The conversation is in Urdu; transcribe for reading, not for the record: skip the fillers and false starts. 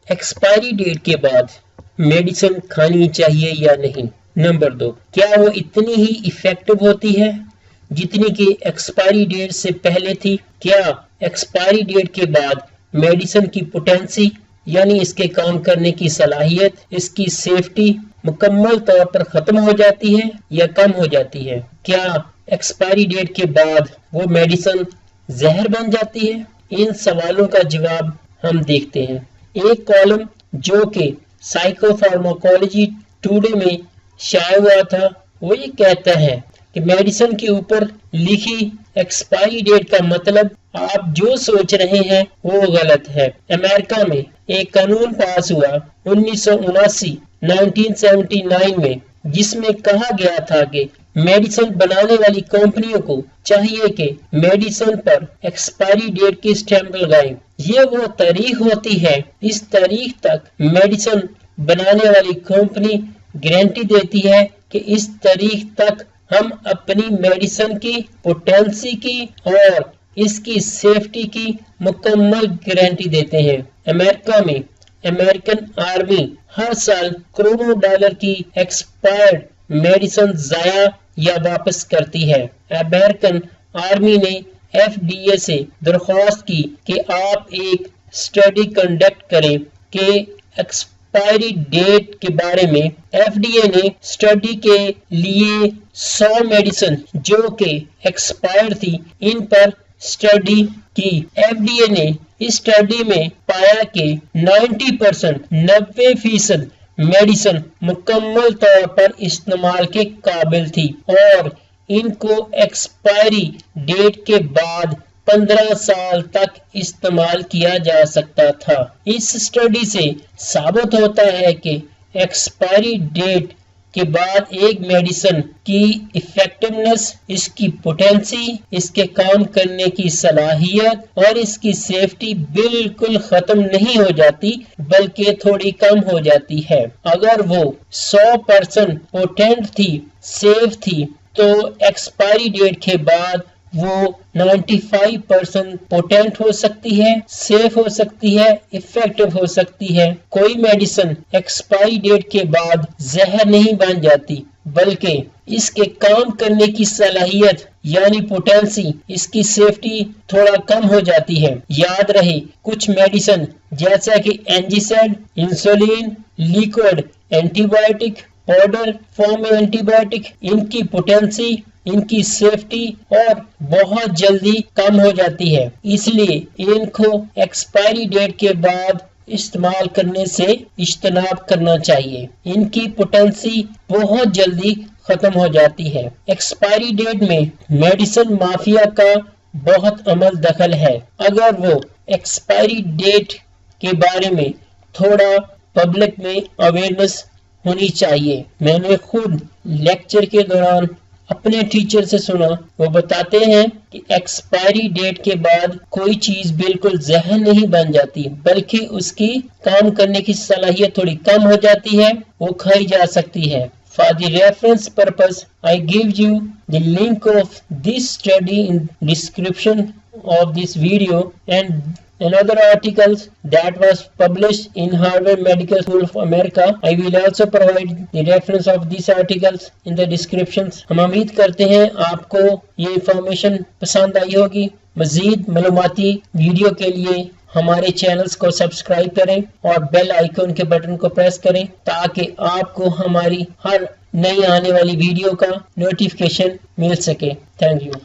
ایکسپائری ڈیٹ کے بعد میڈیسن کھانی چاہیے یا نہیں؟ نمبر 2، کیا وہ اتنی ہی ایفیکٹو ہوتی ہے جتنی کہ ایکسپائری ڈیٹ سے پہلے تھی؟ کیا ایکسپائری ڈیٹ کے بعد میڈیسن کی پوٹینسی یعنی اس کے کام کرنے کی صلاحیت، اس کی سیفٹی مکمل طور پر ختم ہو جاتی ہے یا کم ہو جاتی ہے؟ کیا ایکسپائری ڈیٹ کے بعد وہ میڈیسن زہر بن جاتی ہے؟ ان سوالوں کا جواب ہم دیکھتے ہیں۔ ایک کالم جو کہ سائیکو فارماکولوجی ٹوڈے میں شائع ہوا تھا وہ یہ کہتا ہے کہ میڈیسن کے اوپر لکھی ایکسپائری ڈیٹ کا مطلب آپ جو سوچ رہے ہیں وہ غلط ہے۔ امریکہ میں ایک قانون پاس ہوا 1979 میں، جس میں کہا گیا تھا کہ میڈیسن بنانے والی کمپنیوں کو چاہیے کہ میڈیسن پر ایکسپائری ڈیٹ کی سٹیمپ لگائیں۔ یہ وہ تاریخ ہوتی ہے، اس تاریخ تک میڈیسن بنانے والی کمپنی گارنٹی دیتی ہے کہ اس تاریخ تک ہم اپنی میڈیسن کی پوٹینسی کی اور اس کی سیفٹی کی مکمل گارنٹی دیتے ہیں۔ امریکہ میں امریکن آرمی ہر سال کروڑوں ڈالر کی ایکسپائرڈ میڈیسن ضائع یا واپس کرتی ہے۔ امریکن آرمی نے FDA سے درخواست کی کہ آپ ایک اسٹڈی کنڈکٹ کریں کہ ایکسپائری ڈیٹ کے بارے میں۔ FDA نے اسٹڈی کے لیے 100 میڈیسن جو کہ ایکسپائر تھی ان پر اسٹڈی کی۔ FDA نے اس اسٹڈی میں پایا کہ 90% میڈیسن مکمل طور پر استعمال کے قابل تھی اور ان کو ایکسپائری ڈیٹ کے بعد 15 سال تک استعمال کیا جا سکتا تھا۔ اس اسٹڈی سے ثابت ہوتا ہے کہ ایکسپائری ڈیٹ کے بعد ایک میڈیسن کی ایفیکٹونیس، اس کی پوٹینسی، اس کے کام کرنے کی صلاحیت اور اس کی سیفٹی بالکل ختم نہیں ہو جاتی بلکہ تھوڑی کم ہو جاتی ہے۔ اگر وہ 100% پوٹینٹ تھی، سیف تھی، تو ایکسپائری ڈیٹ کے بعد وہ 95% پوٹینٹ ہو سکتی ہے، سیف ہو سکتی ہے، ایفیکٹو ہو سکتی ہے۔ کوئی میڈیسن ایکسپائری ڈیٹ کے بعد زہر نہیں بن جاتی بلکہ اس کے کام کرنے کی صلاحیت یعنی پوٹینسی، اس کی سیفٹی تھوڑا کم ہو جاتی ہے۔ یاد رہے کچھ میڈیسن جیسا کہ اینجیسائڈ، insulin, liquid antibiotic, powder form میں اینٹی بائیوٹک، ان کی پوٹینسی، ان کی سیفٹی اور بہت جلدی کم ہو جاتی ہے، اس لیے ان کو ایکسپائری ڈیٹ کے بعد استعمال کرنے سے اجتناب کرنا چاہیے۔ ان کی پوٹینسی بہت جلدی ختم ہو جاتی ہے۔ ایکسپائری ڈیٹ میں میڈیسن مافیا کا بہت عمل دخل ہے۔ اگر وہ ایکسپائری ڈیٹ کے بارے میں تھوڑا پبلک میں اویئرنس ہونی چاہیے۔ میں نے خود لیکچر کے دوران اپنے ٹیچر سے سنا، وہ بتاتے ہیں کہ ایکسپائری ڈیٹ کے بعد کوئی چیز بالکل زہر نہیں بن جاتی بلکہ اس کی کام کرنے کی صلاحیت تھوڑی کم ہو جاتی ہے، وہ کھائی جا سکتی ہے۔ For the reference purpose, I give you the link of this study in description of this video and another articles that was published in Harvard Medical School of America. I will also provide the reference of these articles in the descriptions. ہم امید کرتے ہیں آپ کو یہ انفارمیشن پسند آئی ہوگی۔ مزید معلوماتی ویڈیو کے لیے ہمارے چینلز کو سبسکرائب کریں اور بیل آئیکن کے بٹن کو پریس کریں تاکہ آپ کو ہماری ہر نئی آنے والی ویڈیو کا نوٹیفیکیشن مل سکے۔ Thank you.